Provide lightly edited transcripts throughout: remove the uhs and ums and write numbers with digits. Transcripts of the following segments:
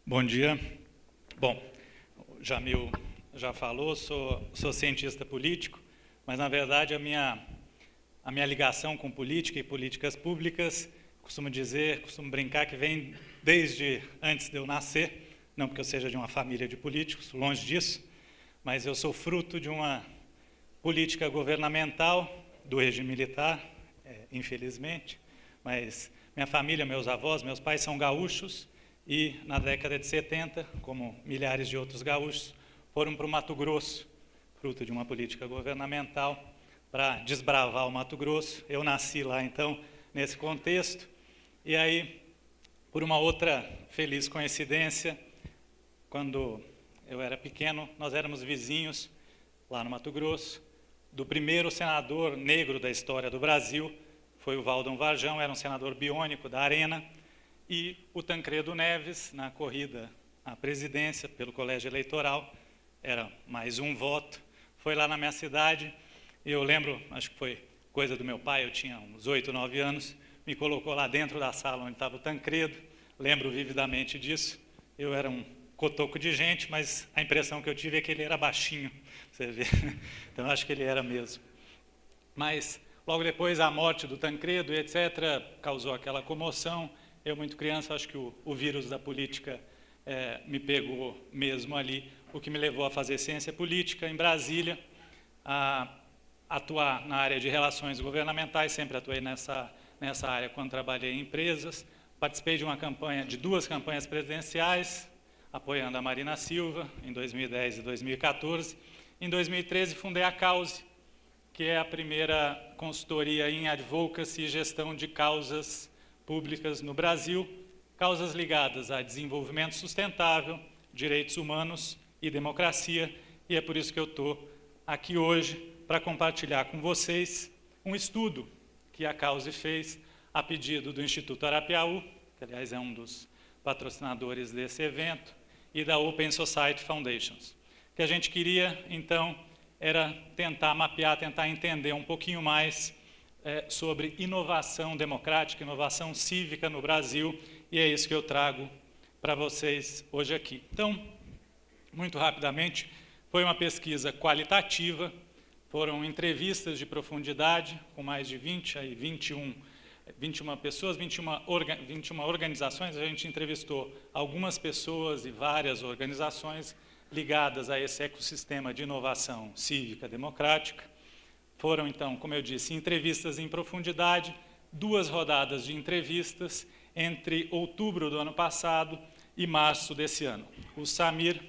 Bom dia. Bom, o Jamil já falou, sou cientista político, mas, na verdade, a minha ligação com política e políticas públicas, costumo brincar que vem desde antes de eu nascer, não porque eu seja de uma família de políticos, longe disso, mas eu sou fruto de uma política governamental do regime militar, infelizmente, mas minha família, meus avós, meus pais são gaúchos, e na década de 70, como milhares de outros gaúchos, foram para o Mato Grosso, fruto de uma política governamental, para desbravar o Mato Grosso. Eu nasci lá, então, nesse contexto, e aí, por uma outra feliz coincidência, quando eu era pequeno, nós éramos vizinhos, lá no Mato Grosso, do primeiro senador negro da história do Brasil, foi o Valdão Varjão, era um senador biônico da Arena, e o Tancredo Neves, na corrida à presidência pelo colégio eleitoral, era mais um voto, foi lá na minha cidade, e eu lembro, acho que foi coisa do meu pai, eu tinha uns 8, 9 anos, me colocou lá dentro da sala onde estava o Tancredo, lembro vividamente disso, eu era um cotoco de gente, mas a impressão que eu tive é que ele era baixinho, você vê, então acho que ele era mesmo. Mas logo depois a morte do Tancredo, etc., causou aquela comoção. Eu, muito criança, acho que o vírus da política me pegou mesmo ali, o que me levou a fazer ciência política em Brasília, a atuar na área de relações governamentais, sempre atuei nessa área quando trabalhei em empresas, participei de duas campanhas presidenciais, apoiando a Marina Silva, em 2010 e 2014. Em 2013, fundei a Cause, que é a primeira consultoria em advocacy e gestão de causas públicas no Brasil, causas ligadas a desenvolvimento sustentável, direitos humanos e democracia, e é por isso que eu estou aqui hoje para compartilhar com vocês um estudo que a Cause fez a pedido do Instituto Arapiaú, que aliás é um dos patrocinadores desse evento, e da Open Society Foundations. O que a gente queria, então, era tentar mapear, tentar entender um pouquinho mais sobre inovação democrática, inovação cívica no Brasil, e é isso que eu trago para vocês hoje aqui. Então, muito rapidamente, foi uma pesquisa qualitativa, foram entrevistas de profundidade, com mais de 21 pessoas, 21 organizações, a gente entrevistou algumas pessoas e várias organizações ligadas a esse ecossistema de inovação cívica democrática. Foram, então, como eu disse, entrevistas em profundidade, 2 rodadas de entrevistas entre outubro do ano passado e março desse ano. O Samir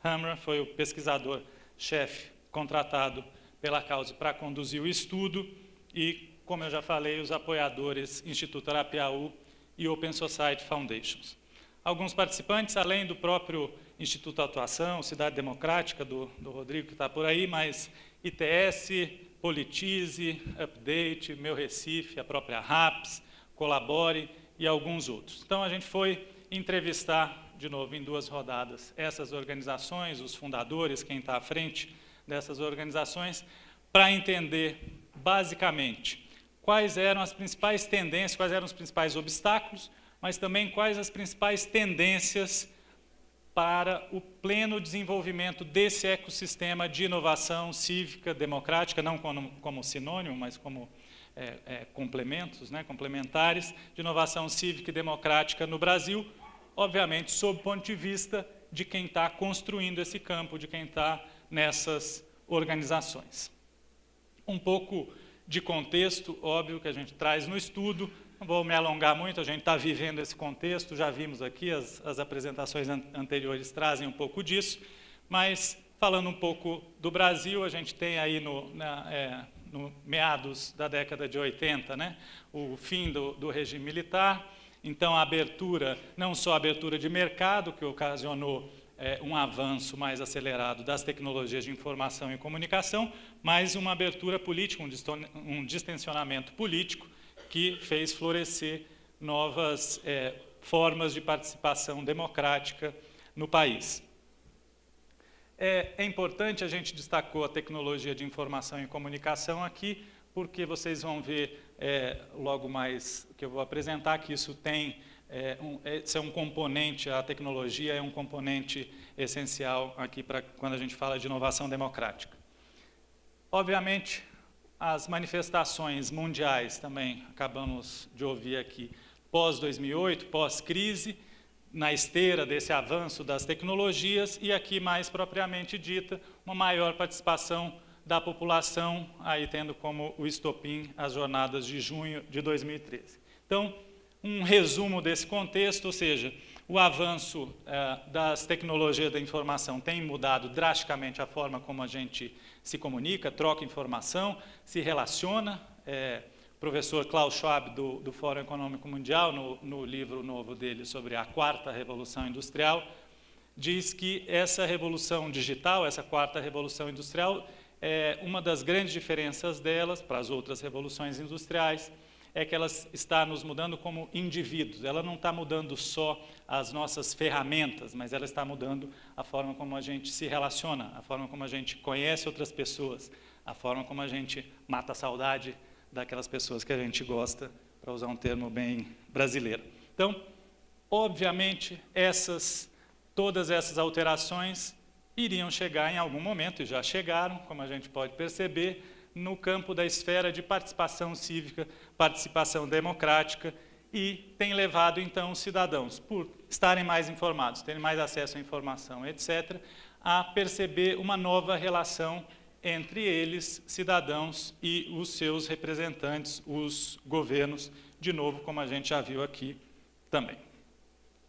Hamra foi o pesquisador-chefe contratado pela Cause para conduzir o estudo e, como eu já falei, os apoiadores Instituto Arapiaú e Open Society Foundations. Alguns participantes, além do próprio Instituto Atuação, Cidade Democrática, do Rodrigo, que está por aí, mas ITS, Politize, Update, Meu Recife, a própria RAPS, Colabore e alguns outros. Então, a gente foi entrevistar, de novo, em 2 rodadas, essas organizações, os fundadores, quem está à frente dessas organizações, para entender, basicamente, quais eram as principais tendências, quais eram os principais obstáculos, mas também quais as principais tendências para o pleno desenvolvimento desse ecossistema de inovação cívica, democrática, não como sinônimo, mas como complementos, complementares, de inovação cívica e democrática no Brasil, obviamente, sob o ponto de vista de quem está construindo esse campo, de quem está nessas organizações. Um pouco de contexto, óbvio, que a gente traz no estudo. Não vou me alongar muito, a gente está vivendo esse contexto, já vimos aqui, as apresentações anteriores trazem um pouco disso, mas falando um pouco do Brasil, a gente tem aí no meados da década de 80, o fim do regime militar, então a abertura, não só a abertura de mercado, que ocasionou um avanço mais acelerado das tecnologias de informação e comunicação, mas uma abertura política, um distensionamento político, que fez florescer novas formas de participação democrática no país. É importante, a gente destacou a tecnologia de informação e comunicação aqui, porque vocês vão ver logo mais que eu vou apresentar, que isso tem esse é um componente, a tecnologia é um componente essencial aqui para quando a gente fala de inovação democrática. Obviamente, as manifestações mundiais também, acabamos de ouvir aqui, pós-2008, pós-crise, na esteira desse avanço das tecnologias e aqui, mais propriamente dita, uma maior participação da população, aí tendo como o estopim as jornadas de junho de 2013. Então, um resumo desse contexto, ou seja, o avanço das tecnologias da informação tem mudado drasticamente a forma como a gente se comunica, troca informação, se relaciona. O professor Klaus Schwab, do Fórum Econômico Mundial, no livro novo dele sobre a quarta revolução industrial, diz que essa revolução digital, essa quarta revolução industrial, uma das grandes diferenças delas para as outras revoluções industriais é que ela está nos mudando como indivíduos. Ela não está mudando só as nossas ferramentas, mas ela está mudando a forma como a gente se relaciona, a forma como a gente conhece outras pessoas, a forma como a gente mata a saudade daquelas pessoas que a gente gosta, para usar um termo bem brasileiro. Então, obviamente, todas essas alterações iriam chegar em algum momento, e já chegaram, como a gente pode perceber, no campo da esfera de participação cívica, participação democrática, e tem levado, então, os cidadãos, por estarem mais informados, terem mais acesso à informação, etc., a perceber uma nova relação entre eles, cidadãos, e os seus representantes, os governos, de novo, como a gente já viu aqui também.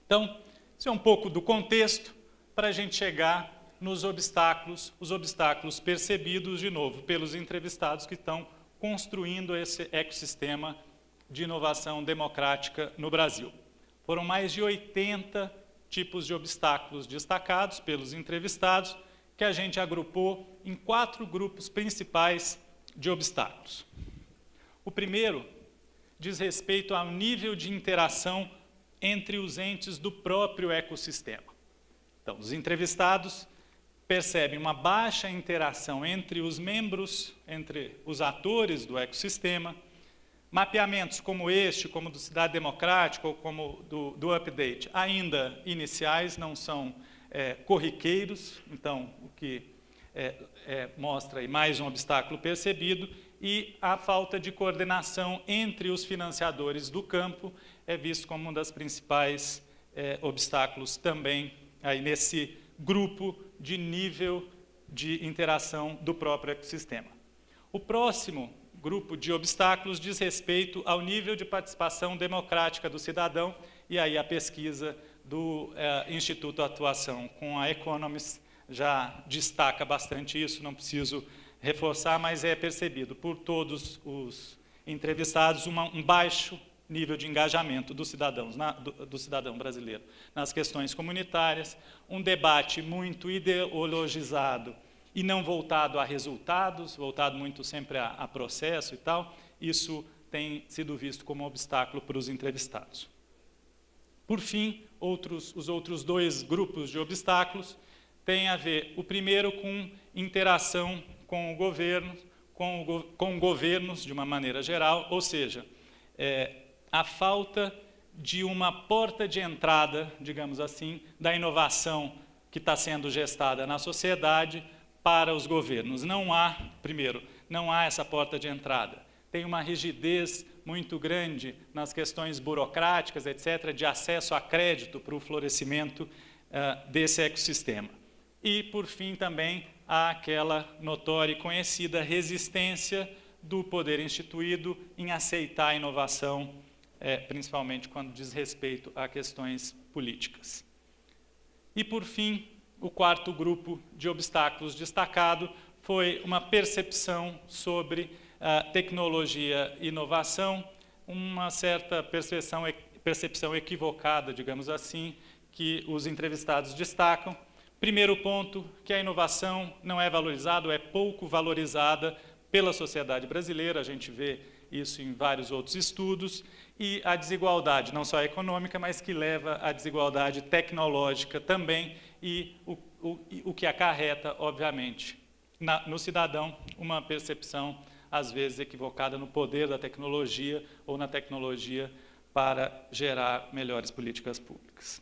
Então, isso é um pouco do contexto para a gente chegar nos obstáculos, os obstáculos percebidos, de novo, pelos entrevistados que estão construindo esse ecossistema de inovação democrática no Brasil. Foram mais de 80 tipos de obstáculos destacados pelos entrevistados, que a gente agrupou em 4 grupos principais de obstáculos. O primeiro diz respeito ao nível de interação entre os entes do próprio ecossistema. Então, os entrevistados percebem uma baixa interação entre os membros, entre os atores do ecossistema. Mapeamentos como este, como do Cidade Democrática ou como do Update, ainda iniciais, não são corriqueiros, então o que mostra aí mais um obstáculo percebido, e a falta de coordenação entre os financiadores do campo é visto como um dos principais obstáculos também aí nesse grupo de nível de interação do próprio ecossistema. O próximo grupo de obstáculos diz respeito ao nível de participação democrática do cidadão, e aí a pesquisa do Instituto Atuação com a Economist já destaca bastante isso, não preciso reforçar, mas é percebido por todos os entrevistados um baixo nível de engajamento dos cidadãos, do cidadão brasileiro nas questões comunitárias, um debate muito ideologizado e não voltado a resultados, voltado muito sempre a processo e tal. Isso tem sido visto como um obstáculo para os entrevistados. Por fim, os outros 2 grupos de obstáculos têm a ver, o primeiro com interação com o governo, com governos de uma maneira geral, ou seja, a falta de uma porta de entrada, digamos assim, da inovação que está sendo gestada na sociedade para os governos. Primeiro, não há essa porta de entrada. Tem uma rigidez muito grande nas questões burocráticas, etc., de acesso a crédito para o florescimento desse ecossistema. E, por fim, também há aquela notória e conhecida resistência do poder instituído em aceitar a inovação, principalmente quando diz respeito a questões políticas. E, por fim, o 4º grupo de obstáculos destacado foi uma percepção sobre tecnologia e inovação, uma certa percepção equivocada, digamos assim, que os entrevistados destacam. Primeiro ponto, que a inovação não é valorizada, ou é pouco valorizada pela sociedade brasileira, a gente vê isso em vários outros estudos, e a desigualdade, não só econômica, mas que leva à desigualdade tecnológica também, e o que acarreta, obviamente, no cidadão, uma percepção, às vezes, equivocada no poder da tecnologia ou na tecnologia para gerar melhores políticas públicas.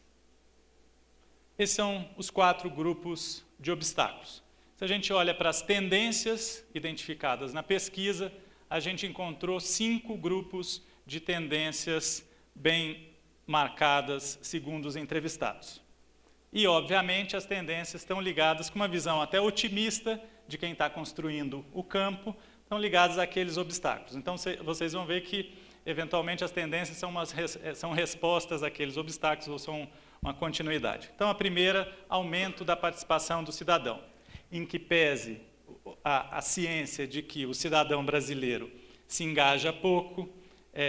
Esses são os 4 grupos de obstáculos. Se a gente olha para as tendências identificadas na pesquisa, a gente encontrou 5 grupos de tendências bem marcadas segundo os entrevistados. E, obviamente, as tendências estão ligadas com uma visão até otimista de quem está construindo o campo, estão ligadas àqueles obstáculos. Então, vocês vão ver que, eventualmente, as tendências são respostas àqueles obstáculos ou são uma continuidade. Então, a primeira, aumento da participação do cidadão, em que pese a ciência de que o cidadão brasileiro se engaja pouco,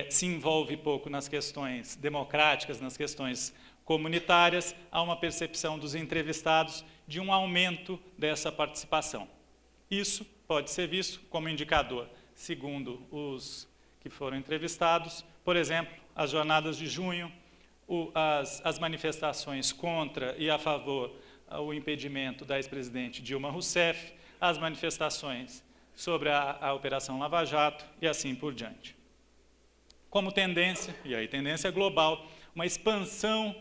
se envolve pouco nas questões democráticas, nas questões comunitárias, há uma percepção dos entrevistados de um aumento dessa participação. Isso pode ser visto como indicador, segundo os que foram entrevistados, por exemplo, as jornadas de junho, as manifestações contra e a favor o impedimento da ex-presidente Dilma Rousseff, as manifestações sobre a Operação Lava Jato e assim por diante. Como tendência, e aí tendência global, uma expansão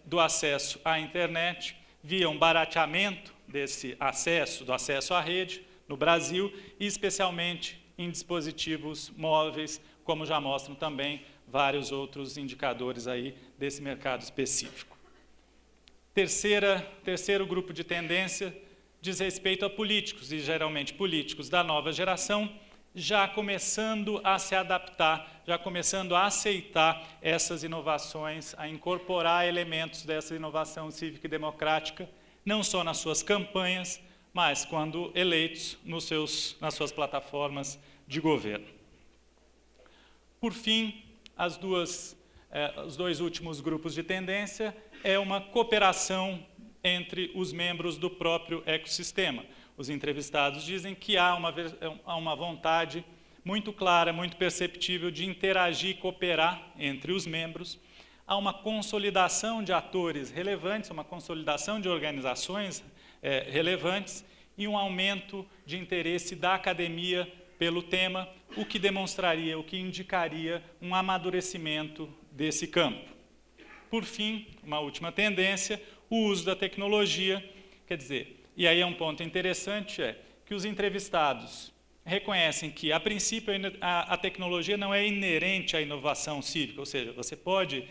do acesso à internet via um barateamento desse acesso, do acesso à rede no Brasil, e especialmente em dispositivos móveis, como já mostram também vários outros indicadores aí desse mercado específico. Terceiro grupo de tendência diz respeito a políticos, e geralmente políticos da nova geração, já começando a se adaptar, já começando a aceitar essas inovações, a incorporar elementos dessa inovação cívica e democrática, não só nas suas campanhas, mas quando eleitos nas suas plataformas de governo. Por fim, os 2 últimos grupos de tendência é uma cooperação entre os membros do próprio ecossistema. Os entrevistados dizem que há uma vontade muito clara, muito perceptível de interagir e cooperar entre os membros. Há uma consolidação de atores relevantes, uma consolidação de organizações relevantes e um aumento de interesse da academia pelo tema, o que demonstraria, o que indicaria um amadurecimento desse campo. Por fim, uma última tendência, o uso da tecnologia, quer dizer, e aí é um ponto interessante, que os entrevistados reconhecem que, a princípio, a tecnologia não é inerente à inovação cívica, ou seja, você pode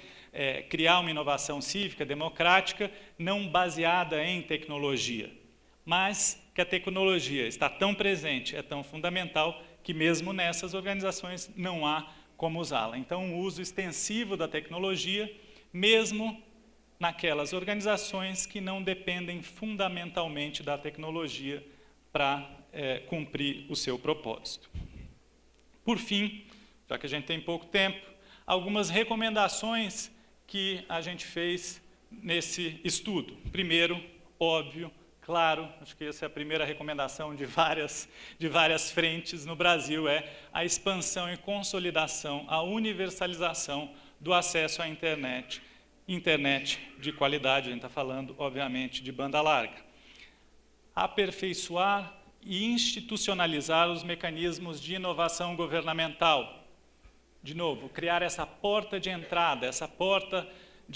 criar uma inovação cívica, democrática, não baseada em tecnologia, mas que a tecnologia está tão presente, é tão fundamental, que mesmo nessas organizações não há como usá-la. Então, o uso extensivo da tecnologia, mesmo naquelas organizações que não dependem fundamentalmente da tecnologia para cumprir o seu propósito. Por fim, já que a gente tem pouco tempo, algumas recomendações que a gente fez nesse estudo. Primeiro, óbvio, claro, acho que essa é a primeira recomendação de várias frentes no Brasil, é a expansão e consolidação, a universalização do acesso à internet de qualidade, a gente está falando, obviamente, de banda larga. Aperfeiçoar e institucionalizar os mecanismos de inovação governamental. De novo, criar essa porta de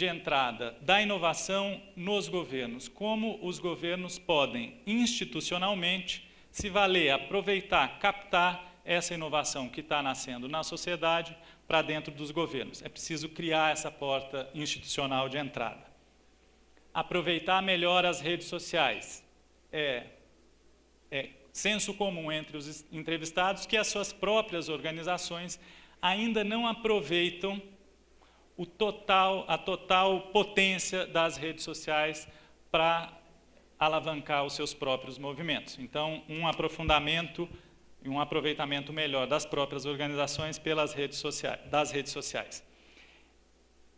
entrada da inovação nos governos. Como os governos podem, institucionalmente, se valer, aproveitar, captar essa inovação que está nascendo na sociedade para dentro dos governos. É preciso criar essa porta institucional de entrada. Aproveitar melhor as redes sociais. É senso comum entre os entrevistados que as suas próprias organizações ainda não aproveitam a total potência das redes sociais para alavancar os seus próprios movimentos. Então, um aprofundamento e um aproveitamento melhor das próprias organizações das redes sociais.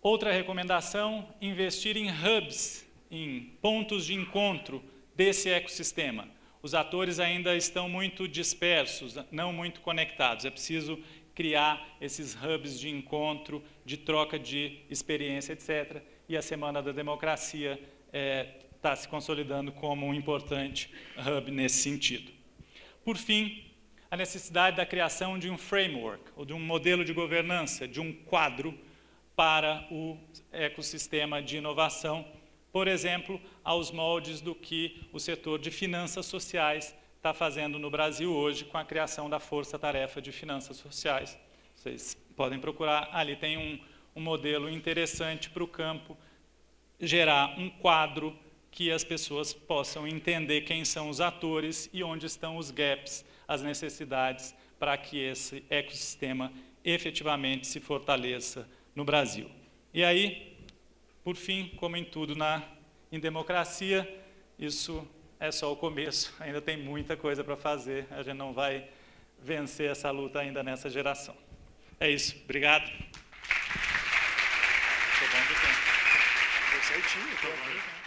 Outra recomendação, investir em hubs, em pontos de encontro desse ecossistema. Os atores ainda estão muito dispersos, não muito conectados. É preciso criar esses hubs de encontro, de troca de experiência, etc. E a Semana da Democracia está se consolidando como um importante hub nesse sentido. Por fim, a necessidade da criação de um framework, ou de um modelo de governança, de um quadro para o ecossistema de inovação, por exemplo, aos moldes do que o setor de finanças sociais está fazendo no Brasil hoje com a criação da Força-Tarefa de Finanças Sociais. Vocês podem procurar, ali tem um modelo interessante para o campo, gerar um quadro que as pessoas possam entender quem são os atores e onde estão os gaps, as necessidades para que esse ecossistema efetivamente se fortaleça no Brasil. E aí, por fim, como em tudo em democracia, isso é só o começo, ainda tem muita coisa para fazer, a gente não vai vencer essa luta ainda nessa geração. É isso, obrigado. Tô bom do tempo. Foi certinho, tô bom do tempo.